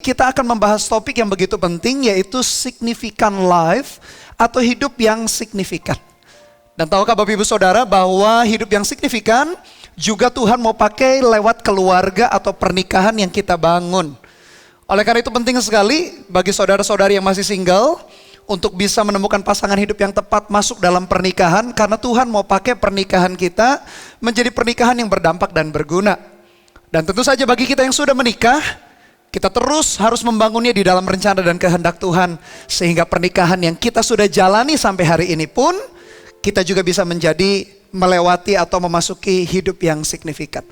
kita akan membahas topik yang begitu penting, yaitu significant life atau hidup yang signifikan. Dan tahukah Bapak Ibu Saudara bahwa hidup yang signifikan juga Tuhan mau pakai lewat keluarga atau pernikahan yang kita bangun. Oleh karena itu penting sekali bagi saudara-saudari yang masih single untuk bisa menemukan pasangan hidup yang tepat masuk dalam pernikahan, karena Tuhan mau pakai pernikahan kita menjadi pernikahan yang berdampak dan berguna. Dan tentu saja bagi kita yang sudah menikah, kita terus harus membangunnya di dalam rencana dan kehendak Tuhan, sehingga pernikahan yang kita sudah jalani sampai hari ini pun kita juga bisa menjadi melewati atau memasuki hidup yang signifikan.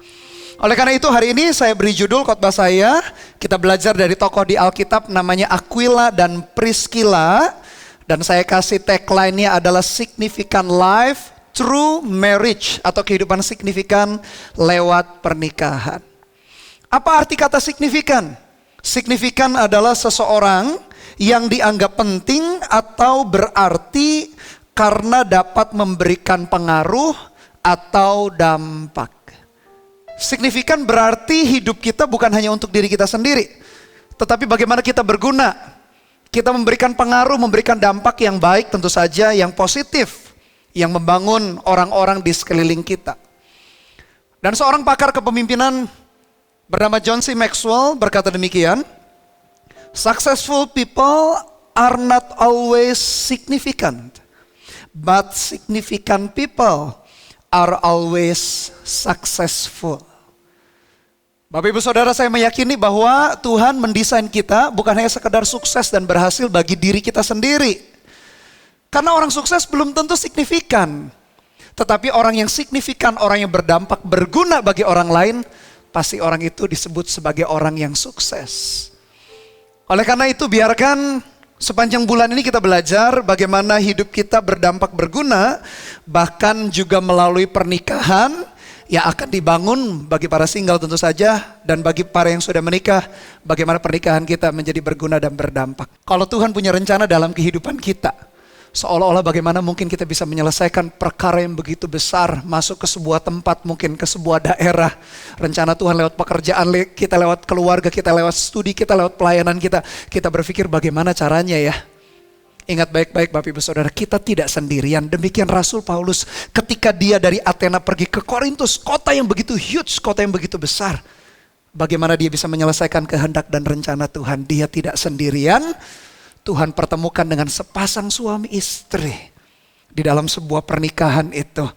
Oleh karena itu hari ini saya beri judul khotbah saya, kita belajar dari tokoh di Alkitab namanya Aquila dan Priscilla. Dan saya kasih tagline-nya adalah Significant Life Through Marriage, atau kehidupan signifikan lewat pernikahan. Apa arti kata signifikan? Signifikan adalah seseorang yang dianggap penting atau berarti karena dapat memberikan pengaruh atau dampak. Signifikan berarti hidup kita bukan hanya untuk diri kita sendiri, tetapi bagaimana kita berguna. Kita memberikan pengaruh, memberikan dampak yang baik, tentu saja yang positif, yang membangun orang-orang di sekeliling kita. Dan seorang pakar kepemimpinan bernama John C. Maxwell berkata demikian, "Successful people are not always significant, but significant people are always successful." Bapak Ibu Saudara, saya meyakini bahwa Tuhan mendesain kita bukan hanya sekedar sukses dan berhasil bagi diri kita sendiri. Karena orang sukses belum tentu signifikan. Tetapi orang yang signifikan, orang yang berdampak, berguna bagi orang lain, pasti orang itu disebut sebagai orang yang sukses. Oleh karena itu biarkan sepanjang bulan ini kita belajar bagaimana hidup kita berdampak berguna, bahkan juga melalui pernikahan yang akan dibangun bagi para single tentu saja, dan bagi para yang sudah menikah, bagaimana pernikahan kita menjadi berguna dan berdampak. Kalau Tuhan punya rencana dalam kehidupan kita, seolah-olah bagaimana mungkin kita bisa menyelesaikan perkara yang begitu besar, masuk ke sebuah tempat, mungkin ke sebuah daerah. Rencana Tuhan lewat pekerjaan kita, lewat keluarga kita, lewat studi kita, lewat pelayanan kita. Kita berpikir bagaimana caranya ya. Ingat baik-baik Bapak Ibu Saudara, kita tidak sendirian. Demikian Rasul Paulus ketika dia dari Athena pergi ke Korintus, kota yang begitu huge, kota yang begitu besar. Bagaimana dia bisa menyelesaikan kehendak dan rencana Tuhan. Dia tidak sendirian. Tuhan pertemukan dengan sepasang suami istri di dalam sebuah pernikahan itu.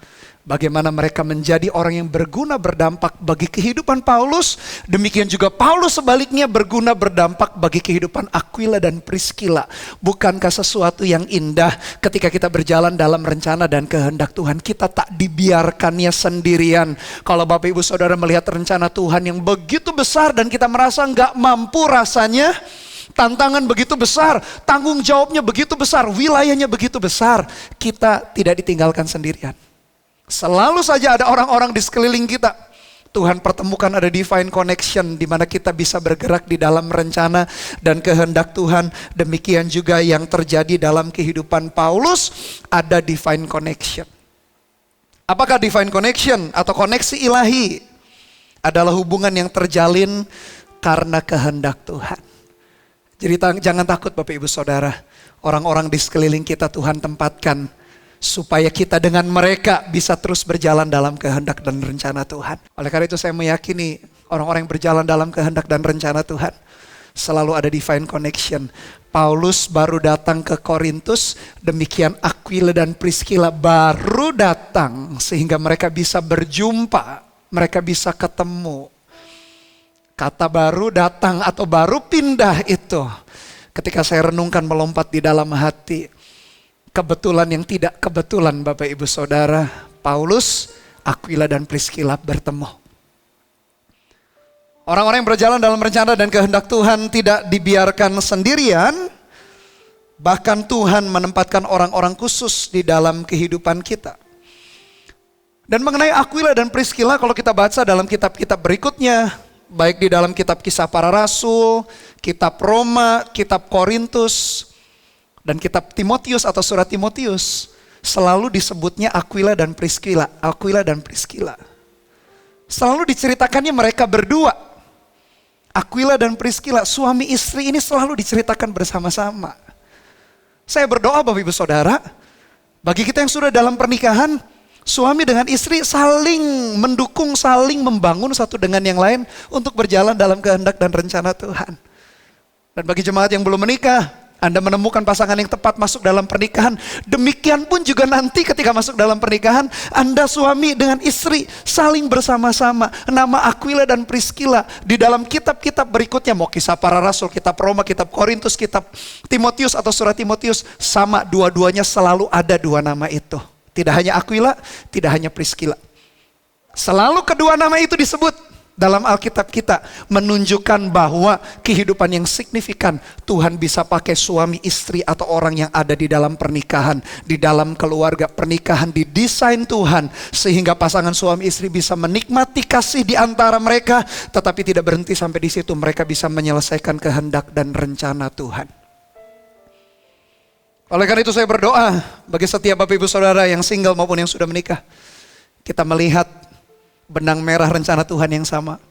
Bagaimana mereka menjadi orang yang berguna berdampak bagi kehidupan Paulus. Demikian juga Paulus sebaliknya berguna berdampak bagi kehidupan Aquila dan Priscilla. Bukankah sesuatu yang indah ketika kita berjalan dalam rencana dan kehendak Tuhan. Kita tak dibiarkannya sendirian. Kalau Bapak Ibu Saudara melihat rencana Tuhan yang begitu besar dan kita merasa gak mampu rasanya. Tantangan begitu besar, tanggung jawabnya begitu besar, wilayahnya begitu besar. Kita tidak ditinggalkan sendirian. Selalu saja ada orang-orang di sekeliling kita. Tuhan pertemukan, ada divine connection di mana kita bisa bergerak di dalam rencana dan kehendak Tuhan. Demikian juga yang terjadi dalam kehidupan Paulus, ada divine connection. Apakah divine connection atau koneksi ilahi? Adalah hubungan yang terjalin karena kehendak Tuhan. Jadi jangan takut Bapak Ibu Saudara. Orang-orang di sekeliling kita Tuhan tempatkan supaya kita dengan mereka bisa terus berjalan dalam kehendak dan rencana Tuhan. Oleh karena itu saya meyakini orang-orang yang berjalan dalam kehendak dan rencana Tuhan selalu ada divine connection. Paulus baru datang ke Korintus, demikian Aquila dan Priscilla baru datang sehingga mereka bisa berjumpa, mereka bisa ketemu. Kata baru datang atau baru pindah itu ketika saya renungkan melompat di dalam hati. Kebetulan yang tidak kebetulan Bapak Ibu Saudara, Paulus, Aquila dan Priscilla bertemu. Orang-orang yang berjalan dalam rencana dan kehendak Tuhan tidak dibiarkan sendirian. Bahkan Tuhan menempatkan orang-orang khusus di dalam kehidupan kita. Dan mengenai Aquila dan Priscilla, kalau kita baca dalam kitab-kitab berikutnya, baik di dalam kitab Kisah Para Rasul, kitab Roma, kitab Korintus, dan kitab Timotius atau surat Timotius, selalu disebutnya Aquila dan Priscilla. Aquila dan Priscilla. Selalu diceritakannya mereka berdua. Aquila dan Priscilla, suami istri ini selalu diceritakan bersama-sama. Saya berdoa Bapak Ibu Saudara, bagi kita yang sudah dalam pernikahan, suami dengan istri saling mendukung, saling membangun satu dengan yang lain untuk berjalan dalam kehendak dan rencana Tuhan. Dan bagi jemaat yang belum menikah, Anda menemukan pasangan yang tepat masuk dalam pernikahan. Demikian pun juga nanti ketika masuk dalam pernikahan, Anda suami dengan istri saling bersama-sama. Nama Aquila dan Priscilla di dalam kitab-kitab berikutnya, mau Kisah Para Rasul, kitab Roma, kitab Korintus, kitab Timotius atau surat Timotius, sama dua-duanya selalu ada dua nama itu. Tidak hanya Aquila, tidak hanya Priscilla. Selalu kedua nama itu disebut dalam Alkitab kita, menunjukkan bahwa kehidupan yang signifikan Tuhan bisa pakai suami istri atau orang yang ada di dalam pernikahan, di dalam keluarga. Pernikahan didesain Tuhan sehingga pasangan suami istri bisa menikmati kasih di antara mereka, tetapi tidak berhenti sampai di situ. Mereka bisa menyelesaikan kehendak dan rencana Tuhan. Oleh karena itu saya berdoa bagi setiap Bapak Ibu Saudara yang single maupun yang sudah menikah, kita melihat benang merah rencana Tuhan yang sama.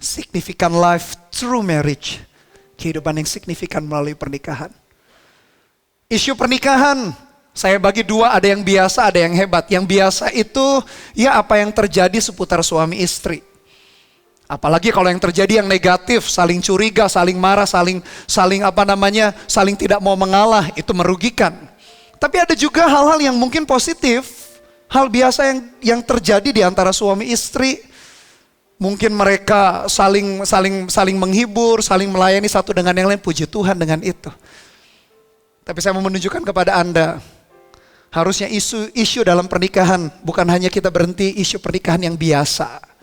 Significant life through marriage. Kehidupan yang signifikan melalui pernikahan. Isu pernikahan, saya bagi dua, ada yang biasa, ada yang hebat. Yang biasa itu, ya apa yang terjadi seputar suami istri. Apalagi kalau yang terjadi yang negatif, saling curiga, saling marah, saling tidak mau mengalah, itu merugikan. Tapi ada juga hal-hal yang mungkin positif. Hal biasa yang terjadi di antara suami istri. Mungkin mereka saling menghibur, saling melayani satu dengan yang lain. Puji Tuhan dengan itu. Tapi saya mau menunjukkan kepada Anda, harusnya isu dalam pernikahan bukan hanya kita berhenti isu pernikahan yang biasa.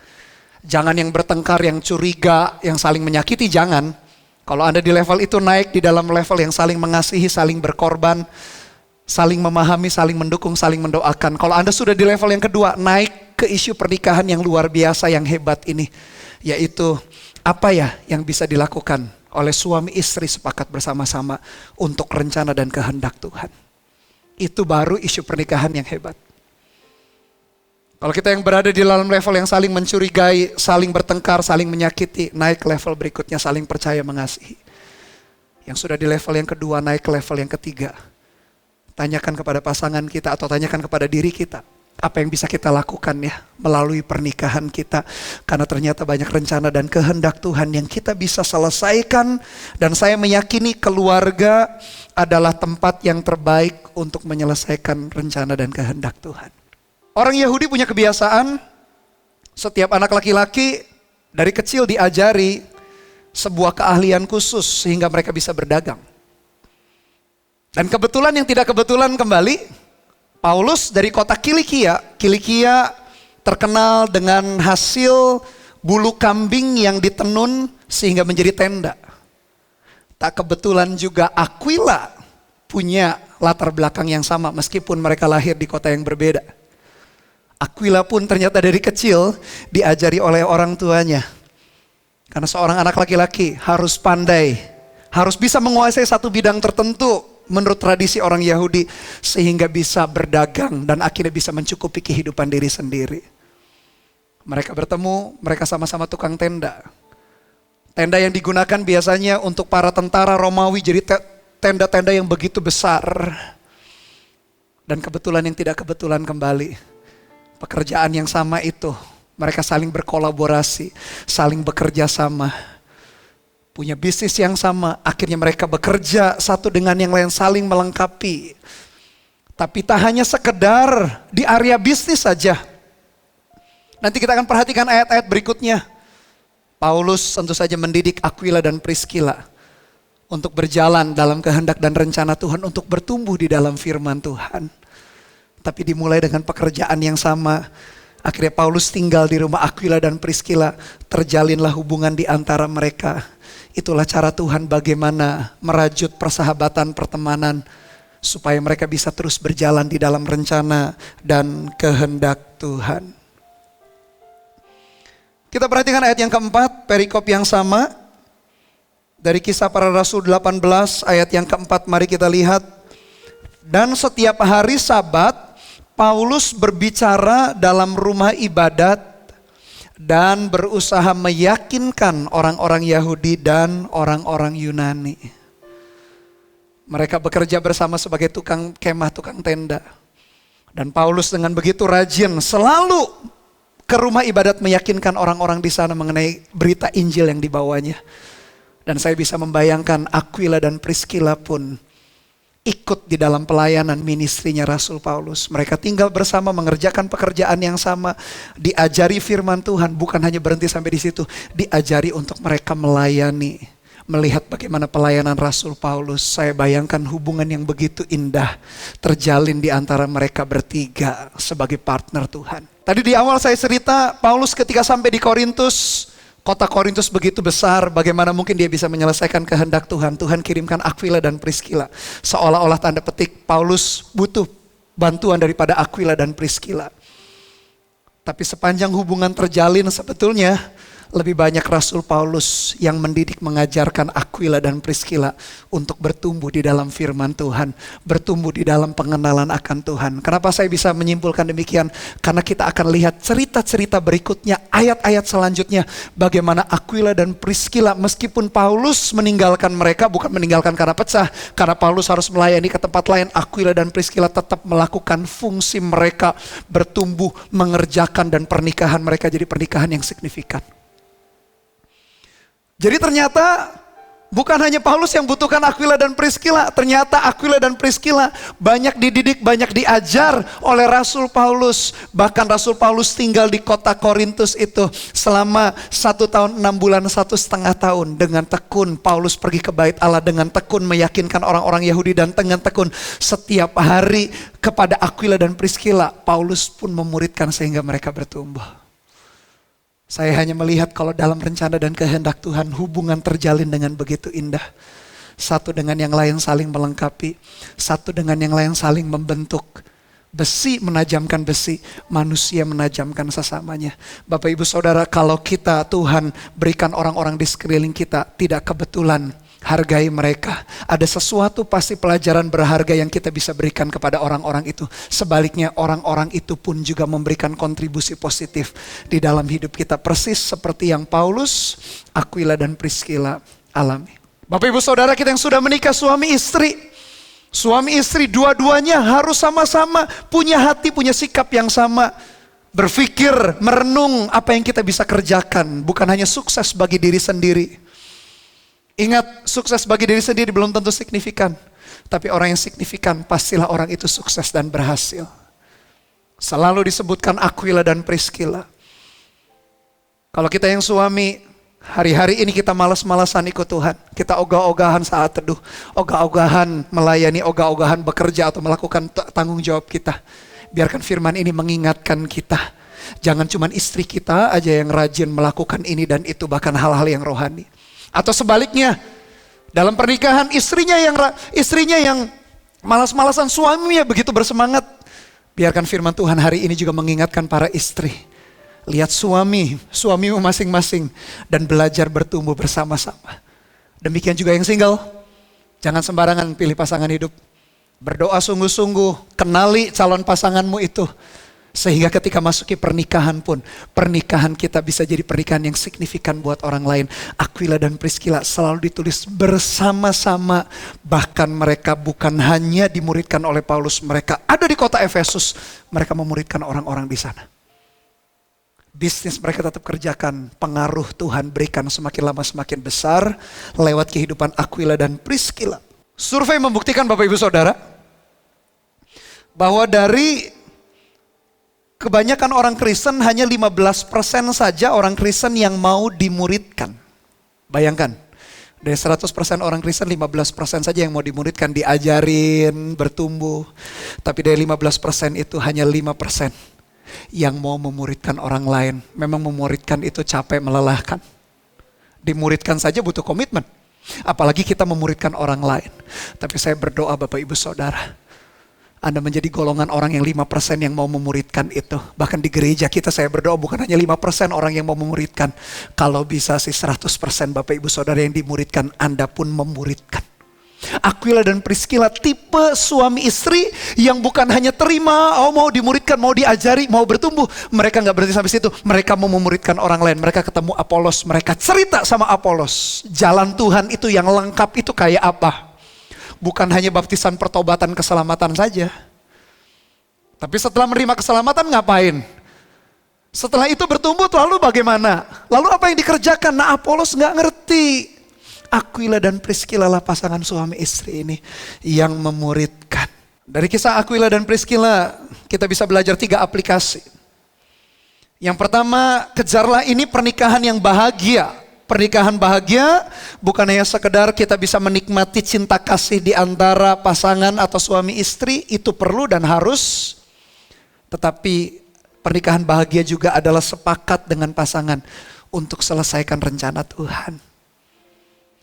Jangan yang bertengkar, yang curiga, yang saling menyakiti, jangan. Kalau Anda di level itu naik di dalam level yang saling mengasihi, saling berkorban, saling memahami, saling mendukung, saling mendoakan. Kalau Anda sudah di level yang kedua, naik ke isu pernikahan yang luar biasa, yang hebat ini. Yaitu, apa ya yang bisa dilakukan oleh suami istri sepakat bersama-sama untuk rencana dan kehendak Tuhan. Itu baru isu pernikahan yang hebat. Kalau kita yang berada di dalam level yang saling mencurigai, saling bertengkar, saling menyakiti, naik level berikutnya saling percaya mengasihi. Yang sudah di level yang kedua, naik ke level yang ketiga. Tanyakan kepada pasangan kita atau tanyakan kepada diri kita. Apa yang bisa kita lakukan ya melalui pernikahan kita. Karena ternyata banyak rencana dan kehendak Tuhan yang kita bisa selesaikan. Dan saya meyakini keluarga adalah tempat yang terbaik untuk menyelesaikan rencana dan kehendak Tuhan. Orang Yahudi punya kebiasaan, setiap anak laki-laki dari kecil diajari sebuah keahlian khusus sehingga mereka bisa berdagang. Dan kebetulan yang tidak kebetulan kembali, Paulus dari kota Kilikia terkenal dengan hasil bulu kambing yang ditenun sehingga menjadi tenda. Tak kebetulan juga Aquila punya latar belakang yang sama meskipun mereka lahir di kota yang berbeda. Aquila pun ternyata dari kecil diajari oleh orang tuanya. Karena seorang anak laki-laki harus pandai, harus bisa menguasai satu bidang tertentu. Menurut tradisi orang Yahudi, sehingga bisa berdagang dan akhirnya bisa mencukupi kehidupan diri sendiri. Mereka bertemu, mereka sama-sama tukang tenda. Tenda yang digunakan biasanya untuk para tentara Romawi, jadi tenda-tenda yang begitu besar. Dan kebetulan yang tidak kebetulan kembali, pekerjaan yang sama itu, mereka saling berkolaborasi, saling bekerja sama. Punya bisnis yang sama, akhirnya mereka bekerja satu dengan yang lain, saling melengkapi. Tapi tak hanya sekedar di area bisnis saja. Nanti kita akan perhatikan ayat-ayat berikutnya. Paulus tentu saja mendidik Aquila dan Priscilla untuk berjalan dalam kehendak dan rencana Tuhan, untuk bertumbuh di dalam firman Tuhan. Tapi dimulai dengan pekerjaan yang sama. Akhirnya Paulus tinggal di rumah Aquila dan Priscilla, terjalinlah hubungan di antara mereka. Itulah cara Tuhan bagaimana merajut persahabatan, pertemanan, supaya mereka bisa terus berjalan di dalam rencana dan kehendak Tuhan. Kita perhatikan ayat yang keempat, perikop yang sama. Dari Kisah Para Rasul 18 ayat yang keempat, mari kita lihat. Dan setiap hari Sabat, Paulus berbicara dalam rumah ibadat dan berusaha meyakinkan orang-orang Yahudi dan orang-orang Yunani. Mereka bekerja bersama sebagai tukang kemah, tukang tenda. Dan Paulus dengan begitu rajin selalu ke rumah ibadat meyakinkan orang-orang di sana mengenai berita Injil yang dibawanya. Dan saya bisa membayangkan Aquila dan Priscilla pun ikut di dalam pelayanan ministrinya Rasul Paulus. Mereka tinggal bersama mengerjakan pekerjaan yang sama. Diajari firman Tuhan, bukan hanya berhenti sampai di situ. Diajari untuk mereka melayani. Melihat bagaimana pelayanan Rasul Paulus. Saya bayangkan hubungan yang begitu indah terjalin di antara mereka bertiga sebagai partner Tuhan. Tadi di awal saya cerita Paulus ketika sampai di Korintus. Kota Korintus begitu besar, bagaimana mungkin dia bisa menyelesaikan kehendak Tuhan. Tuhan kirimkan Aquila dan Priscilla. Seolah-olah tanda petik Paulus butuh bantuan daripada Aquila dan Priscilla. Tapi sepanjang hubungan terjalin sebetulnya lebih banyak Rasul Paulus yang mendidik, mengajarkan Aquila dan Priscilla untuk bertumbuh di dalam firman Tuhan, bertumbuh di dalam pengenalan akan Tuhan. Kenapa saya bisa menyimpulkan demikian? Karena kita akan lihat cerita-cerita berikutnya, ayat-ayat selanjutnya, bagaimana Aquila dan Priscilla meskipun Paulus meninggalkan mereka, bukan meninggalkan karena pecah, karena Paulus harus melayani ke tempat lain, Aquila dan Priscilla tetap melakukan fungsi mereka, bertumbuh, mengerjakan, dan pernikahan mereka jadi pernikahan yang signifikan. Jadi ternyata bukan hanya Paulus yang butuhkan Aquila dan Priscilla. Ternyata Aquila dan Priscilla banyak dididik, banyak diajar oleh Rasul Paulus. Bahkan Rasul Paulus tinggal di kota Korintus itu selama 1 tahun 6 bulan 1,5 tahun. Dengan tekun Paulus pergi ke bait Allah, dengan tekun meyakinkan orang-orang Yahudi, dan dengan tekun setiap hari kepada Aquila dan Priscilla. Paulus pun memuridkan sehingga mereka bertumbuh. Saya hanya melihat kalau dalam rencana dan kehendak Tuhan hubungan terjalin dengan begitu indah. Satu dengan yang lain saling melengkapi. Satu dengan yang lain saling membentuk. Besi menajamkan besi, manusia menajamkan sesamanya. Bapak Ibu Saudara, kalau kita Tuhan berikan orang-orang di sekeliling kita, tidak kebetulan. Hargai mereka. Ada sesuatu pasti pelajaran berharga yang kita bisa berikan kepada orang-orang itu. Sebaliknya orang-orang itu pun juga memberikan kontribusi positif di dalam hidup kita. Persis seperti yang Paulus, Aquila dan Priscilla alami. Bapak Ibu Saudara kita yang sudah menikah, suami istri. Suami istri dua-duanya harus sama-sama punya hati, punya sikap yang sama. Berpikir, merenung apa yang kita bisa kerjakan. Bukan hanya sukses bagi diri sendiri. Ingat, sukses bagi diri sendiri belum tentu signifikan. Tapi orang yang signifikan pastilah orang itu sukses dan berhasil. Selalu disebutkan Aquila dan Priscilla. Kalau kita yang suami, hari-hari ini kita malas-malasan ikut Tuhan. Kita ogah-ogahan saat teduh. Ogah-ogahan melayani, ogah-ogahan bekerja atau melakukan tanggung jawab kita. Biarkan firman ini mengingatkan kita. Jangan cuma istri kita aja yang rajin melakukan ini dan itu, bahkan hal-hal yang rohani. Atau sebaliknya, dalam pernikahan istrinya yang malas-malasan, suaminya begitu bersemangat. Biarkan firman Tuhan hari ini juga mengingatkan para istri. Lihat suamimu masing-masing dan belajar bertumbuh bersama-sama. Demikian juga yang single, jangan sembarangan pilih pasangan hidup. Berdoa sungguh-sungguh, kenali calon pasanganmu itu. Sehingga ketika masuki pernikahan pun, pernikahan kita bisa jadi pernikahan yang signifikan buat orang lain. Aquila dan Priscilla selalu ditulis bersama-sama. Bahkan mereka bukan hanya dimuridkan oleh Paulus, mereka ada di kota Efesus. Mereka memuridkan orang-orang di sana. Bisnis mereka tetap kerjakan, pengaruh Tuhan berikan semakin lama semakin besar lewat kehidupan Aquila dan Priscilla. Survei membuktikan Bapak Ibu Saudara, bahwa dari kebanyakan orang Kristen hanya 15% saja orang Kristen yang mau dimuridkan. Bayangkan, dari 100% orang Kristen 15% saja yang mau dimuridkan, diajarin, bertumbuh. Tapi dari 15% itu hanya 5% yang mau memuridkan orang lain. Memang memuridkan itu capek, melelahkan. Dimuridkan saja butuh komitmen. Apalagi kita memuridkan orang lain. Tapi saya berdoa Bapak Ibu Saudara, Anda menjadi golongan orang yang 5% yang mau memuridkan itu. Bahkan di gereja kita saya berdoa bukan hanya 5% orang yang mau memuridkan. Kalau bisa sih 100% Bapak Ibu Saudara yang dimuridkan, Anda pun memuridkan. Aquila dan Priscilla tipe suami istri yang bukan hanya terima, mau dimuridkan, mau diajari, mau bertumbuh. Mereka gak berhenti sampai situ. Mereka mau memuridkan orang lain. Mereka ketemu Apolos, mereka cerita sama Apolos. Jalan Tuhan itu yang lengkap itu kayak apa? Bukan hanya baptisan, pertobatan, keselamatan saja. Tapi setelah menerima keselamatan ngapain? Setelah itu bertumbuh lalu bagaimana? Lalu apa yang dikerjakan? Nah, Apolos gak ngerti. Aquila dan Priscilla lah pasangan suami istri ini yang memuridkan. Dari kisah Aquila dan Priscilla kita bisa belajar 3 aplikasi. Yang pertama, kejarlah ini pernikahan yang bahagia. Pernikahan bahagia bukan hanya sekedar kita bisa menikmati cinta kasih di antara pasangan atau suami istri, itu perlu dan harus. Tetapi pernikahan bahagia juga adalah sepakat dengan pasangan untuk selesaikan rencana Tuhan.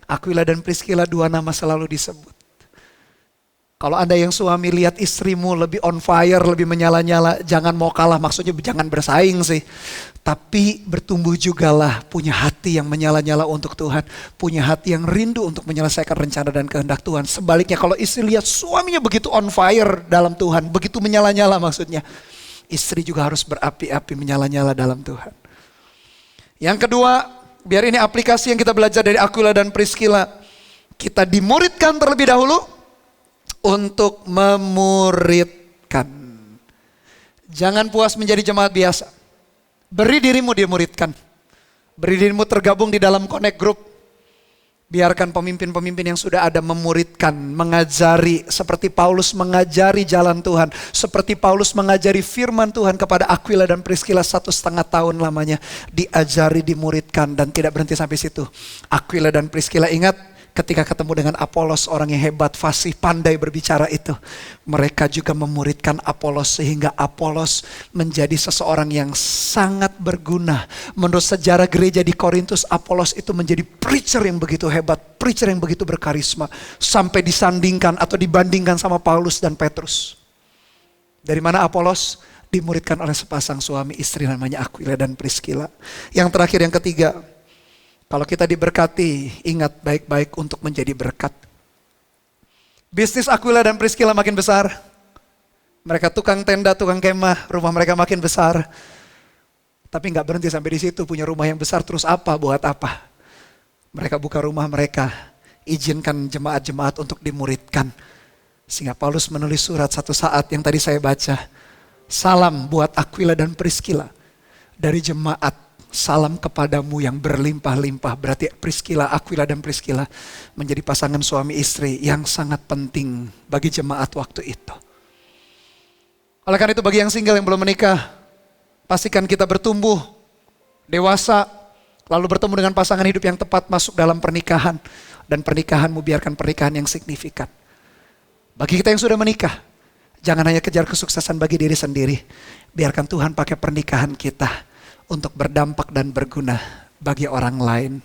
Aquila dan Priscilla 2 nama selalu disebut. Kalau Anda yang suami lihat istrimu lebih on fire, lebih menyala-nyala, jangan mau kalah, maksudnya jangan bersaing sih. Tapi bertumbuh jugalah, punya hati yang menyala-nyala untuk Tuhan. Punya hati yang rindu untuk menyelesaikan rencana dan kehendak Tuhan. Sebaliknya kalau istri lihat suaminya begitu on fire dalam Tuhan, begitu menyala-nyala maksudnya. Istri juga harus berapi-api menyala-nyala dalam Tuhan. Yang kedua, biar ini aplikasi yang kita belajar dari Aquila dan Priscilla. Kita dimuridkan terlebih dahulu untuk memuridkan. Jangan puas menjadi jemaat biasa. Beri dirimu dimuridkan. Beri dirimu tergabung di dalam connect group. Biarkan pemimpin-pemimpin yang sudah ada memuridkan, mengajari. Seperti Paulus mengajari jalan Tuhan. Seperti Paulus mengajari firman Tuhan kepada Aquila dan Priscilla 1,5 tahun lamanya. Diajari, dimuridkan dan tidak berhenti sampai situ. Aquila dan Priscilla ingat ketika ketemu dengan Apolos, orang yang hebat, fasih, pandai berbicara itu. Mereka juga memuridkan Apolos sehingga Apolos menjadi seseorang yang sangat berguna. Menurut sejarah gereja di Korintus, Apolos itu menjadi preacher yang begitu hebat, preacher yang begitu berkarisma. Sampai disandingkan atau dibandingkan sama Paulus dan Petrus. Dari mana Apolos? Dimuridkan oleh sepasang suami istri namanya Aquila dan Priscilla. Yang terakhir, yang ketiga. Kalau kita diberkati, ingat baik-baik untuk menjadi berkat. Bisnis Aquila dan Priscilla makin besar. Mereka tukang tenda, tukang kemah, rumah mereka makin besar. Tapi gak berhenti sampai di situ, punya rumah yang besar terus apa, buat apa? Mereka buka rumah mereka, izinkan jemaat-jemaat untuk dimuridkan. Sehingga Paulus menulis surat satu saat yang tadi saya baca. Salam buat Aquila dan Priscilla dari jemaat. Salam kepadamu yang berlimpah-limpah. Berarti Priscilla, Aquila dan Priscilla menjadi pasangan suami istri yang sangat penting bagi jemaat waktu itu. Oleh karena itu bagi yang single yang belum menikah, pastikan kita bertumbuh, dewasa, lalu bertemu dengan pasangan hidup yang tepat masuk dalam pernikahan. Dan pernikahanmu biarkan pernikahan yang signifikan. Bagi kita yang sudah menikah, jangan hanya kejar kesuksesan bagi diri sendiri. Biarkan Tuhan pakai pernikahan kita untuk berdampak dan berguna bagi orang lain.